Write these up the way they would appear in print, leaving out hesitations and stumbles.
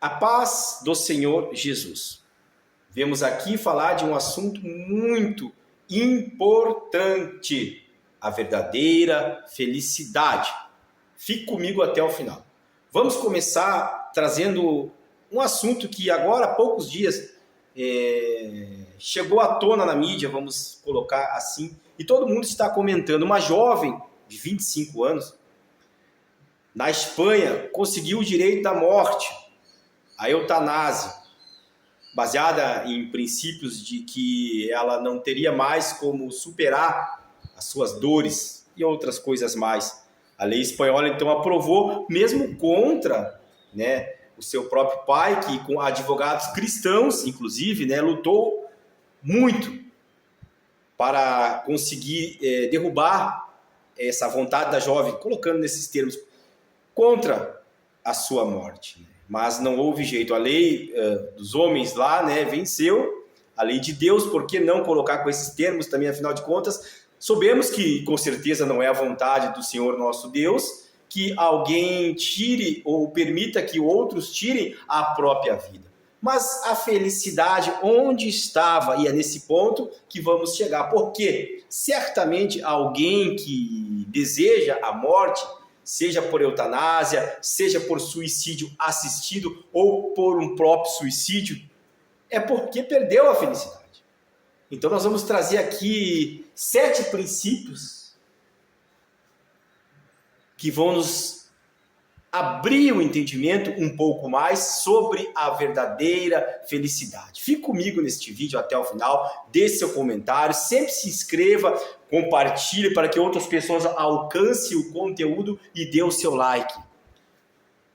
A paz do Senhor Jesus. Vemos aqui falar de um assunto muito importante, a verdadeira felicidade. Fique comigo até o final. Vamos começar trazendo um assunto que agora há poucos dias chegou à tona na mídia, vamos colocar assim, e todo mundo está comentando. Uma jovem de 25 anos, na Espanha, conseguiu o direito da morte, a eutanásia, baseada em princípios de que ela não teria mais como superar as suas dores e outras coisas mais. A lei espanhola, então, aprovou, mesmo contra, o seu próprio pai, que com advogados cristãos, inclusive, lutou muito para conseguir derrubar essa vontade da jovem, colocando nesses termos, contra a sua morte. Mas não houve jeito. A lei dos homens lá, venceu. A lei de Deus, por que não colocar com esses termos também, afinal de contas? Sabemos que, com certeza, não é a vontade do Senhor nosso Deus que alguém tire ou permita que outros tirem a própria vida. Mas a felicidade onde estava? E é nesse ponto que vamos chegar. Porque certamente alguém que deseja a morte, seja por eutanásia, seja por suicídio assistido ou por um próprio suicídio, é porque perdeu a felicidade. Então nós vamos trazer aqui 7 princípios que vão nos abrir o entendimento um pouco mais sobre a verdadeira felicidade. Fique comigo neste vídeo até o final, deixe seu comentário, sempre se inscreva, compartilhe para que outras pessoas alcancem o conteúdo e dê o seu like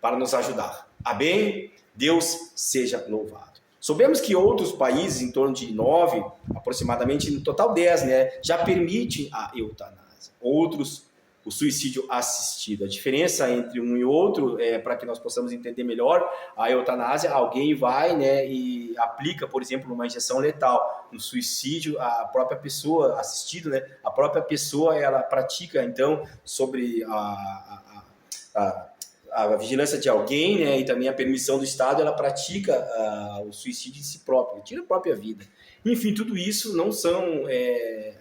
para nos ajudar. Amém? Deus seja louvado. Sabemos que outros países, em torno de 9, aproximadamente, no total 10, já permitem a eutanásia. Outros, o suicídio assistido. A diferença entre um e outro, para que nós possamos entender melhor, a eutanásia, alguém vai e aplica, por exemplo, uma injeção letal. No suicídio, a própria pessoa assistida, a própria pessoa, ela pratica, então, sobre a vigilância de alguém, e também a permissão do Estado, ela pratica o suicídio de si própria, tira a própria vida. Enfim, tudo isso não são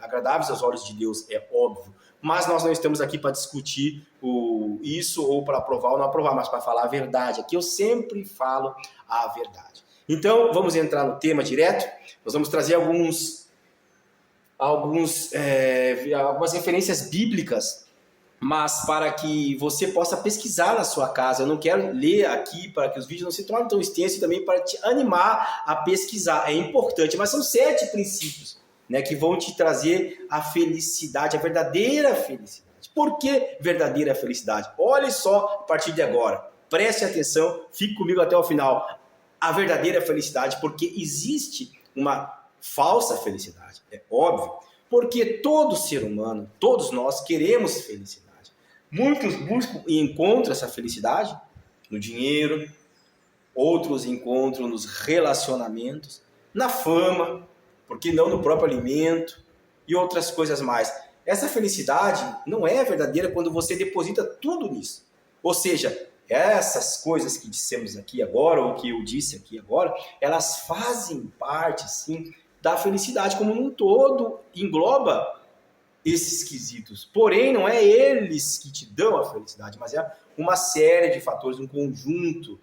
agradáveis aos olhos de Deus, é óbvio. Mas nós não estamos aqui para discutir isso ou para aprovar ou não aprovar, mas para falar a verdade. Aqui eu sempre falo a verdade. Então, vamos entrar no tema direto. Nós vamos trazer algumas referências bíblicas, mas para que você possa pesquisar na sua casa. Eu não quero ler aqui para que os vídeos não se tornem tão extensos, e também para te animar a pesquisar. É importante, mas são 7 princípios que vão te trazer a felicidade, a verdadeira felicidade. Por que verdadeira felicidade? Olhe só a partir de agora. Preste atenção, fique comigo até o final. A verdadeira felicidade, porque existe uma falsa felicidade, é óbvio. Porque todo ser humano, todos nós queremos felicidade. Muitos buscam e encontram essa felicidade no dinheiro, outros encontram nos relacionamentos, na fama, por que não no próprio alimento e outras coisas mais. Essa felicidade não é verdadeira quando você deposita tudo nisso. Ou seja, essas coisas que dissemos aqui agora, ou que eu disse aqui agora, elas fazem parte, sim, da felicidade como um todo, engloba esses quesitos. Porém, não é eles que te dão a felicidade, mas é uma série de fatores, um conjunto.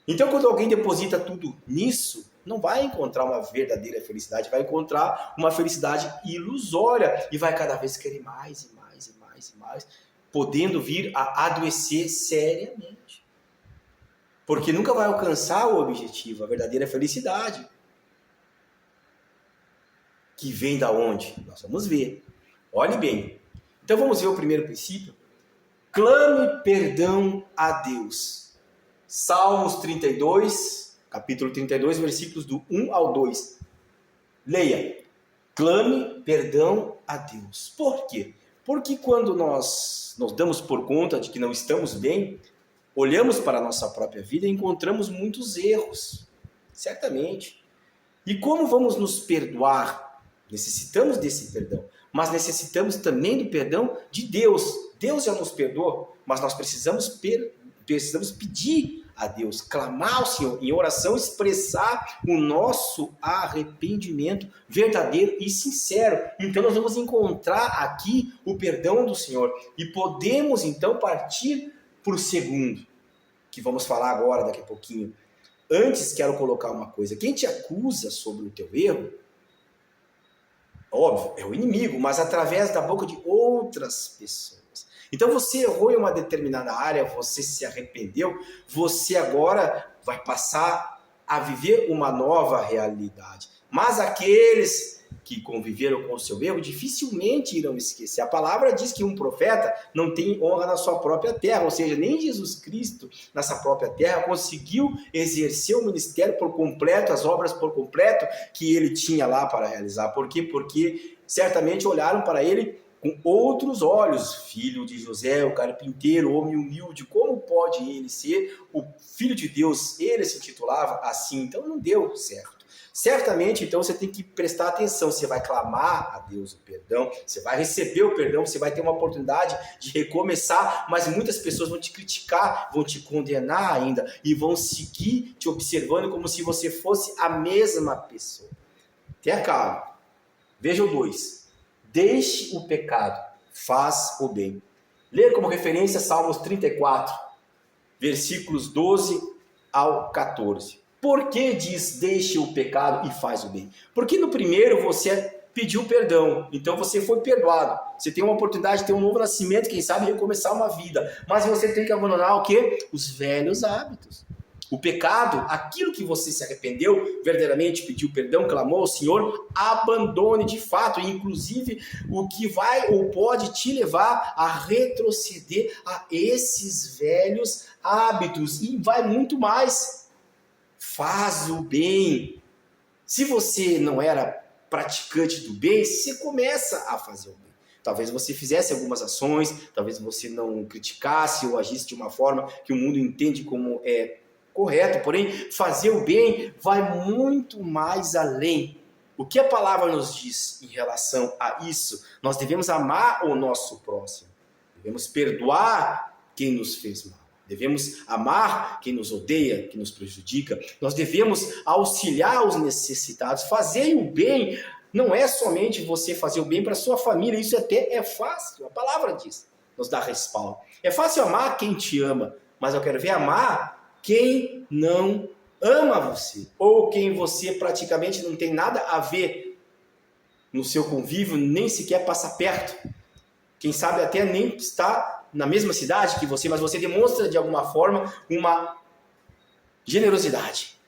Então, quando alguém deposita tudo nisso, não vai encontrar uma verdadeira felicidade, vai encontrar uma felicidade ilusória e vai cada vez querer mais e mais e mais e mais, podendo vir a adoecer seriamente. Porque nunca vai alcançar o objetivo, a verdadeira felicidade. Que vem da onde? Nós vamos ver. Olhe bem. Então vamos ver o primeiro princípio. Clame perdão a Deus. Salmos 32, capítulo 32, versículos do 1 ao 2. Leia. Clame perdão a Deus. Por quê? Porque quando nós nos damos por conta de que não estamos bem, olhamos para a nossa própria vida e encontramos muitos erros. Certamente. E como vamos nos perdoar? Necessitamos desse perdão, mas necessitamos também do perdão de Deus. Deus já nos perdoou, mas nós precisamos pedir a Deus, clamar ao Senhor, em oração expressar o nosso arrependimento verdadeiro e sincero. Então nós vamos encontrar aqui o perdão do Senhor e podemos então partir para o segundo, que vamos falar agora daqui a pouquinho. Antes quero colocar uma coisa, quem te acusa sobre o teu erro, óbvio, é o inimigo, mas através da boca de outras pessoas. Então você errou em uma determinada área, você se arrependeu, você agora vai passar a viver uma nova realidade. Mas aqueles que conviveram com o seu erro dificilmente irão esquecer. A palavra diz que um profeta não tem honra na sua própria terra, ou seja, nem Jesus Cristo nessa própria terra conseguiu exercer o ministério por completo, as obras por completo que ele tinha lá para realizar. Por quê? Porque certamente olharam para ele com outros olhos, filho de José, o carpinteiro, homem humilde, como pode ele ser o filho de Deus? Ele se intitulava assim, então não deu certo. Certamente, então, você tem que prestar atenção, você vai clamar a Deus o perdão, você vai receber o perdão, você vai ter uma oportunidade de recomeçar, mas muitas pessoas vão te criticar, vão te condenar ainda, e vão seguir te observando como se você fosse a mesma pessoa. Tenha calma. Veja o 2. Deixe o pecado, faz o bem. Leia como referência Salmos 34, versículos 12 ao 14. Por que diz deixe o pecado e faz o bem? Porque no primeiro você pediu perdão, então você foi perdoado. Você tem uma oportunidade de ter um novo nascimento, quem sabe recomeçar uma vida. Mas você tem que abandonar o quê? Os velhos hábitos. O pecado, aquilo que você se arrependeu, verdadeiramente pediu perdão, clamou ao Senhor, abandone de fato, inclusive o que vai ou pode te levar a retroceder a esses velhos hábitos. E vai muito mais. Faz o bem. Se você não era praticante do bem, você começa a fazer o bem. Talvez você fizesse algumas ações, talvez você não criticasse ou agisse de uma forma que o mundo entende como correto, porém, fazer o bem vai muito mais além. O que a palavra nos diz em relação a isso? Nós devemos amar o nosso próximo, devemos perdoar quem nos fez mal, devemos amar quem nos odeia, quem nos prejudica, nós devemos auxiliar os necessitados. Fazer o bem não é somente você fazer o bem para a sua família, isso até é fácil, a palavra diz, nos dá respaldo. É fácil amar quem te ama, mas eu quero ver amar quem não ama você, ou quem você praticamente não tem nada a ver no seu convívio, nem sequer passa perto. Quem sabe até nem está na mesma cidade que você, mas você demonstra de alguma forma uma generosidade,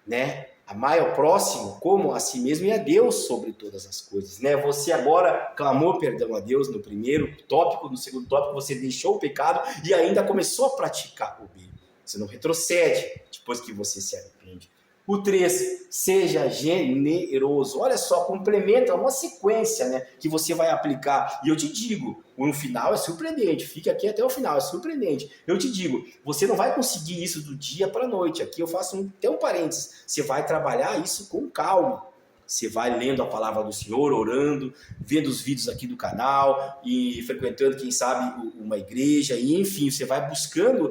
né? Amar ao próximo como a si mesmo e a Deus sobre todas as coisas, né? Você agora clamou perdão a Deus no primeiro tópico, no segundo tópico você deixou o pecado e ainda começou a praticar o bem. Você não retrocede depois que você se arrepende. O 3, seja generoso. Olha só, complementa uma sequência, né, que você vai aplicar. E eu te digo, no final é surpreendente. Fique aqui até o final, é surpreendente. Eu te digo, você não vai conseguir isso do dia para a noite. Aqui eu faço até um parênteses. Você vai trabalhar isso com calma. Você vai lendo a palavra do Senhor, orando, vendo os vídeos aqui do canal e frequentando, quem sabe, uma igreja. E, enfim, você vai buscando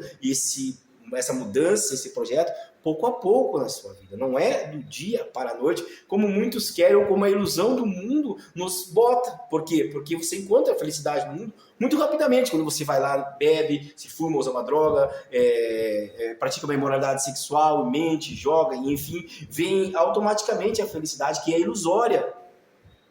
essa mudança, esse projeto, pouco a pouco na sua vida. Não é do dia para a noite, como muitos querem, ou como a ilusão do mundo nos bota. Por quê? Porque você encontra a felicidade no mundo muito rapidamente, quando você vai lá, bebe, se fuma, usa uma droga, pratica uma imoralidade sexual, mente, joga, e enfim, vem automaticamente a felicidade que é ilusória.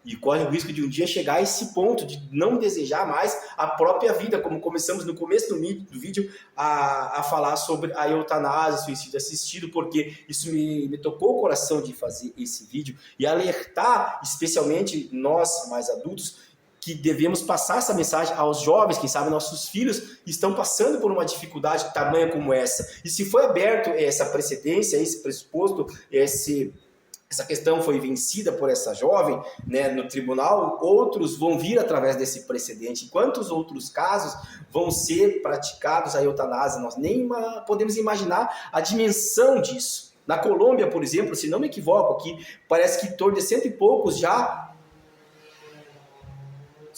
E corre o risco de um dia chegar a esse ponto de não desejar mais a própria vida, como começamos no começo do vídeo a falar sobre a eutanásia, suicídio assistido, porque isso me tocou o coração de fazer esse vídeo e alertar, especialmente nós mais adultos, que devemos passar essa mensagem aos jovens, quem sabe nossos filhos estão passando por uma dificuldade tamanha como essa. E se foi aberto essa precedência, esse pressuposto, essa questão foi vencida por essa jovem, né, no tribunal, outros vão vir através desse precedente. Quantos outros casos vão ser praticados a eutanásia? Nós nem podemos imaginar a dimensão disso. Na Colômbia, por exemplo, se não me equivoco aqui, parece que em torno de 100 e poucos já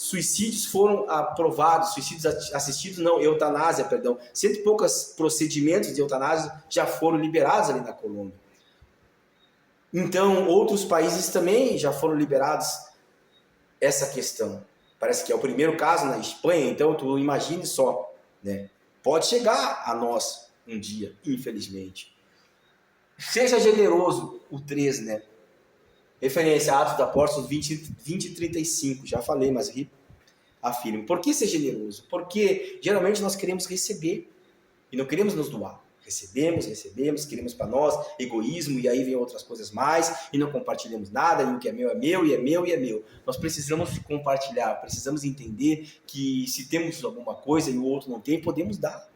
suicídios foram aprovados, suicídios assistidos, não, eutanásia, perdão. Cento e poucos procedimentos de eutanásia já foram liberados ali na Colômbia. Então, outros países também já foram liberados essa questão. Parece que é o primeiro caso na Espanha, então tu imagine só, né? Pode chegar a nós um dia, infelizmente. Seja generoso, o 3, né? Referência a Atos dos Apóstolos 20 e 35, já falei, mas afirmo. Por que ser generoso? Porque geralmente nós queremos receber e não queremos nos doar. Recebemos, queremos para nós, egoísmo, e aí vem outras coisas mais, e não compartilhamos nada, e o que é meu, e é meu, e é meu. Nós precisamos compartilhar, precisamos entender que se temos alguma coisa e o outro não tem, podemos dar.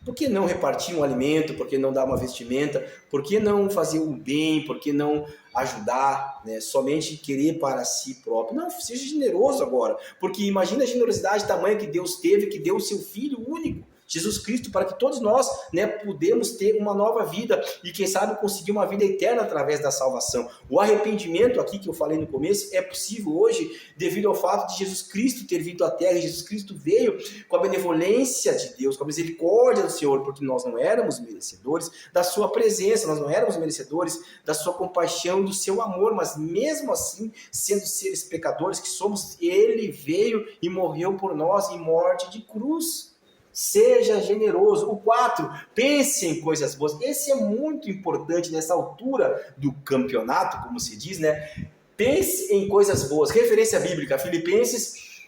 Por que não repartir um alimento? Por que não dar uma vestimenta? Por que não fazer o bem? Por que não ajudar, né? Somente querer para si próprio? Não, seja generoso agora. Porque imagina a generosidade tamanha que Deus teve, que deu o seu Filho único, Jesus Cristo, para que todos nós, né, podemos ter uma nova vida e, quem sabe, conseguir uma vida eterna através da salvação. O arrependimento aqui que eu falei no começo é possível hoje devido ao fato de Jesus Cristo ter vindo à Terra. E Jesus Cristo veio com a benevolência de Deus, com a misericórdia do Senhor, porque nós não éramos merecedores da sua presença, nós não éramos merecedores da sua compaixão, do seu amor, mas mesmo assim, sendo seres pecadores que somos, Ele veio e morreu por nós em morte de cruz. Seja generoso. O 4, pense em coisas boas. Esse é muito importante nessa altura do campeonato, como se diz, né? Pense em coisas boas. Referência bíblica, Filipenses,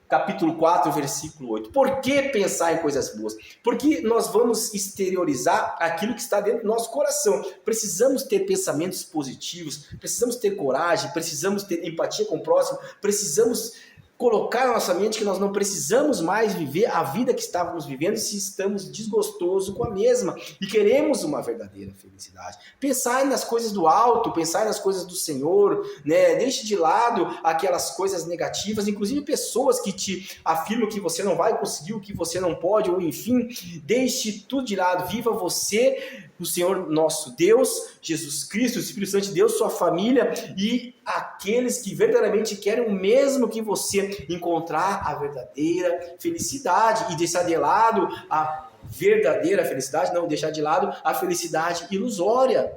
capítulo 4, versículo 8. Por que pensar em coisas boas? Porque nós vamos exteriorizar aquilo que está dentro do nosso coração. Precisamos ter pensamentos positivos, precisamos ter coragem, precisamos ter empatia com o próximo, precisamos colocar na nossa mente que nós não precisamos mais viver a vida que estávamos vivendo se estamos desgostosos com a mesma e queremos uma verdadeira felicidade. Pensar nas coisas do alto, pensar nas coisas do Senhor, né? Deixe de lado aquelas coisas negativas, inclusive pessoas que te afirmam que você não vai conseguir, o que você não pode, ou enfim, deixe tudo de lado, viva você, o Senhor nosso Deus, Jesus Cristo, o Espírito Santo de Deus, sua família e aqueles que verdadeiramente querem o mesmo que você, encontrar a verdadeira felicidade e deixar de lado a verdadeira felicidade, não deixar de lado a felicidade ilusória.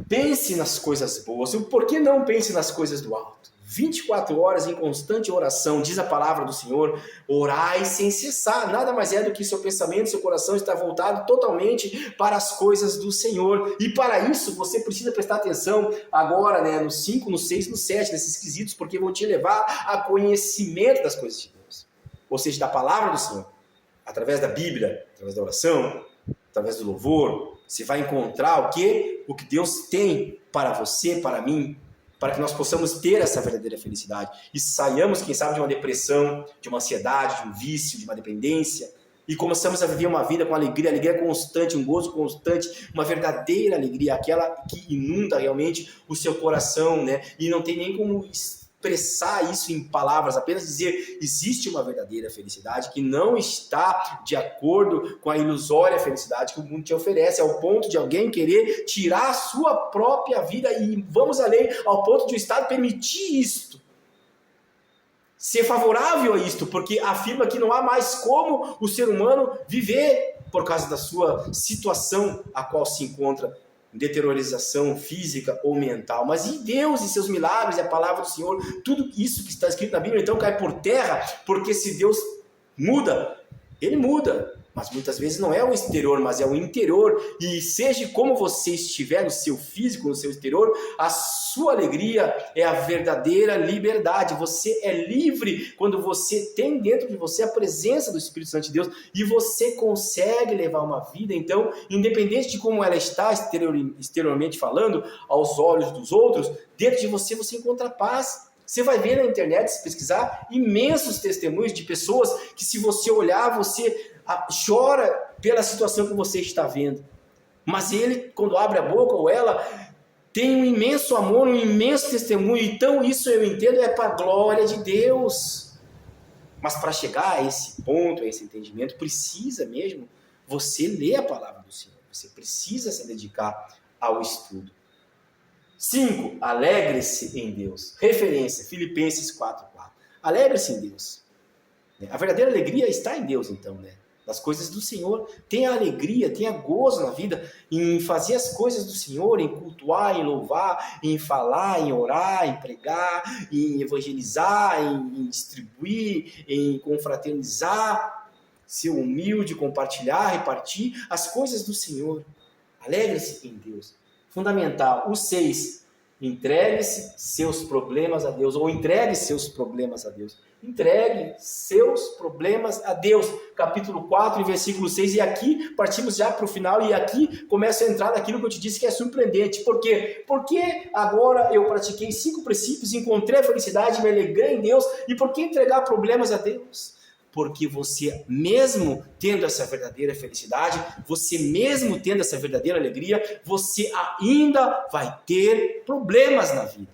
Pense nas coisas boas. Por que não pense nas coisas do alto? 24 horas em constante oração, diz a palavra do Senhor, orai sem cessar. Nada mais é do que seu pensamento, seu coração está voltado totalmente para as coisas do Senhor. E para isso você precisa prestar atenção agora, né, no 5, no 6, no 7, nesses quesitos, porque vão te levar a conhecimento das coisas de Deus. Ou seja, da palavra do Senhor. Através da Bíblia, através da oração, através do louvor, você vai encontrar o quê? O que Deus tem para você, para mim, para que nós possamos ter essa verdadeira felicidade e saiamos, quem sabe, de uma depressão, de uma ansiedade, de um vício, de uma dependência e começamos a viver uma vida com alegria constante, um gozo constante, uma verdadeira alegria, aquela que inunda realmente o seu coração, né? E não tem nem como expressar isso em palavras, apenas dizer, existe uma verdadeira felicidade que não está de acordo com a ilusória felicidade que o mundo te oferece, ao ponto de alguém querer tirar a sua própria vida e vamos além, ao ponto de o Estado permitir isto, ser favorável a isto, porque afirma que não há mais como o ser humano viver por causa da sua situação a qual se encontra, deteriorização física ou mental, mas e Deus e seus milagres e a palavra do Senhor, tudo isso que está escrito na Bíblia então cai por terra, porque se Deus muda, Ele muda, mas muitas vezes não é o exterior, mas é o interior, e seja como você estiver no seu físico, no seu exterior, a sua alegria é a verdadeira liberdade, você é livre quando você tem dentro de você a presença do Espírito Santo de Deus, e você consegue levar uma vida, então, independente de como ela está exteriormente falando, aos olhos dos outros, dentro de você você encontra paz. Você vai ver na internet, se pesquisar, imensos testemunhos de pessoas que se você olhar, você chora pela situação que você está vendo. Mas ele, quando abre a boca, ou ela, tem um imenso amor, um imenso testemunho. Então isso eu entendo é para a glória de Deus. Mas para chegar a esse ponto, a esse entendimento, precisa mesmo você ler a palavra do Senhor. Você precisa se dedicar ao estudo. 5. Alegre-se em Deus. Referência, Filipenses 4:4. Alegre-se em Deus. A verdadeira alegria está em Deus, então, né? Das coisas do Senhor. Tenha alegria, tenha gozo na vida em fazer as coisas do Senhor, em cultuar, em louvar, em falar, em orar, em pregar, em evangelizar, em distribuir, em confraternizar, ser humilde, compartilhar, repartir as coisas do Senhor. Alegre-se em Deus. Fundamental. O 6. Entregue-se seus problemas a Deus, ou entregue seus problemas a Deus. Entregue seus problemas a Deus. Capítulo 4, versículo 6. E aqui partimos já para o final, e aqui começa a entrar naquilo que eu te disse que é surpreendente. Por quê? Porque agora eu pratiquei 5 princípios, encontrei a felicidade, me alegrei em Deus. E por que entregar problemas a Deus? Porque você mesmo tendo essa verdadeira felicidade, você mesmo tendo essa verdadeira alegria, você ainda vai ter problemas na vida.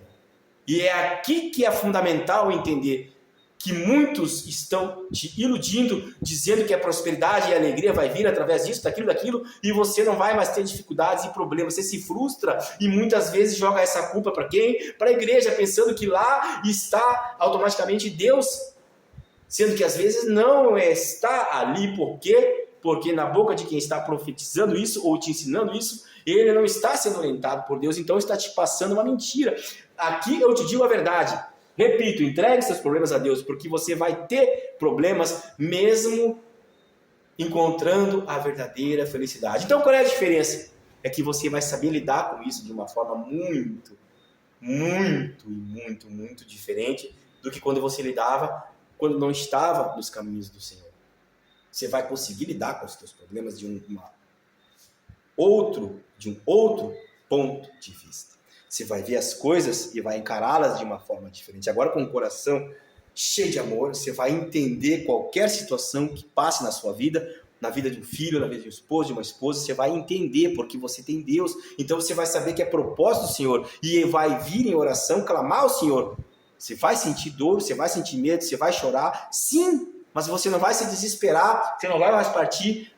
E é aqui que é fundamental entender que muitos estão te iludindo, dizendo que a prosperidade e a alegria vai vir através disso, daquilo, e você não vai mais ter dificuldades e problemas. Você se frustra e muitas vezes joga essa culpa para quem? Para a igreja, pensando que lá está automaticamente Deus, sendo que às vezes não está ali. Por quê? Porque na boca de quem está profetizando isso ou te ensinando isso, ele não está sendo orientado por Deus, então está te passando uma mentira. Aqui eu te digo a verdade. Repito, entregue seus problemas a Deus, porque você vai ter problemas mesmo encontrando a verdadeira felicidade. Então qual é a diferença? É que você vai saber lidar com isso de uma forma muito diferente do que quando você lidava quando não estava nos caminhos do Senhor. Você vai conseguir lidar com os seus problemas de um outro ponto de vista. Você vai ver as coisas e vai encará-las de uma forma diferente. Agora, com o coração cheio de amor, você vai entender qualquer situação que passe na sua vida, na vida de um filho, na vida de um esposo, de uma esposa, você vai entender porque você tem Deus. Então você vai saber que é propósito do Senhor e vai vir em oração, clamar ao Senhor. Você vai sentir dor, você vai sentir medo, você vai chorar, sim, mas você não vai se desesperar, você não vai mais partir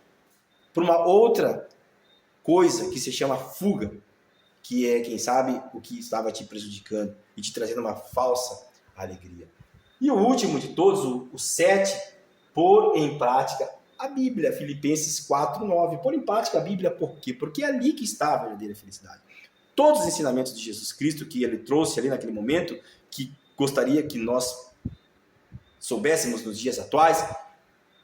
para uma outra coisa que se chama fuga, que é, quem sabe, o que estava te prejudicando e te trazendo uma falsa alegria. E o último de todos, o 7, pôr em prática a Bíblia, Filipenses 4:9. Pôr em prática a Bíblia por quê? Porque é ali que está a verdadeira felicidade. Todos os ensinamentos de Jesus Cristo que ele trouxe ali naquele momento, que gostaria que nós soubéssemos nos dias atuais,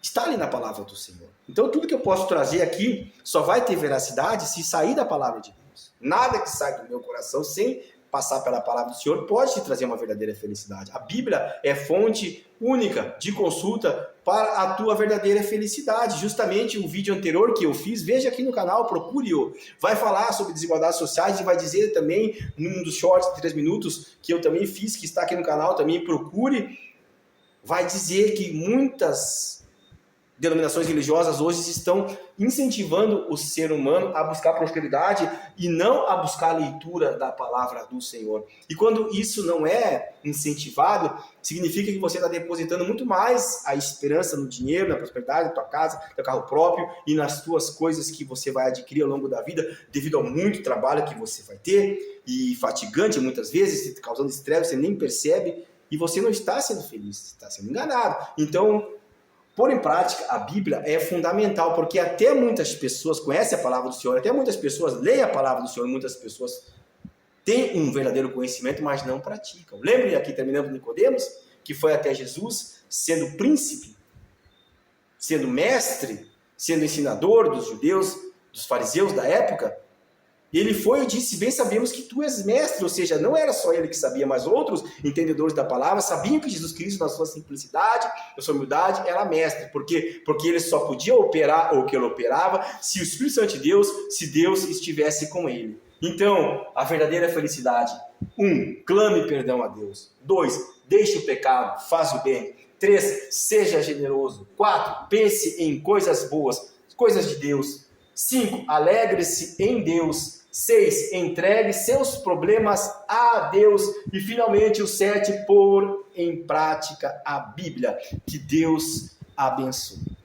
está ali na palavra do Senhor. Então tudo que eu posso trazer aqui só vai ter veracidade se sair da palavra de Deus. Nada que sai do meu coração sem passar pela palavra do Senhor pode te trazer uma verdadeira felicidade. A Bíblia é fonte única de consulta para a tua verdadeira felicidade. Justamente o vídeo anterior que eu fiz, veja aqui no canal, procure-o. Vai falar sobre desigualdades sociais e vai dizer também, num dos shorts de 3 minutos que eu também fiz, que está aqui no canal, também procure, vai dizer que muitas denominações religiosas hoje estão incentivando o ser humano a buscar prosperidade e não a buscar a leitura da palavra do Senhor. E quando isso não é incentivado, significa que você está depositando muito mais a esperança no dinheiro, na prosperidade, na tua casa, no teu carro próprio e nas tuas coisas que você vai adquirir ao longo da vida, devido ao muito trabalho que você vai ter, e fatigante muitas vezes, causando estresse, você nem percebe, e você não está sendo feliz, está sendo enganado. Então, pôr em prática a Bíblia é fundamental, porque até muitas pessoas conhecem a palavra do Senhor, até muitas pessoas leem a palavra do Senhor, muitas pessoas têm um verdadeiro conhecimento, mas não praticam. Lembre aqui, terminando Nicodemos, que foi até Jesus, sendo príncipe, sendo mestre, sendo ensinador dos judeus, dos fariseus da época. Ele foi e disse: bem sabemos que tu és mestre, ou seja, não era só ele que sabia, mas outros entendedores da palavra sabiam que Jesus Cristo, na sua simplicidade, na sua humildade, era mestre. Por quê? Porque ele só podia operar o que ele operava se o Espírito Santo de Deus, se Deus estivesse com ele. Então, a verdadeira felicidade: 1. Clame perdão a Deus. 2. Deixe o pecado, faz o bem. 3. Seja generoso. 4. Pense em coisas boas, coisas de Deus. 5. Alegre-se em Deus. 6. Entregue seus problemas a Deus. E finalmente o 7. Pôr em prática a Bíblia. Que Deus abençoe.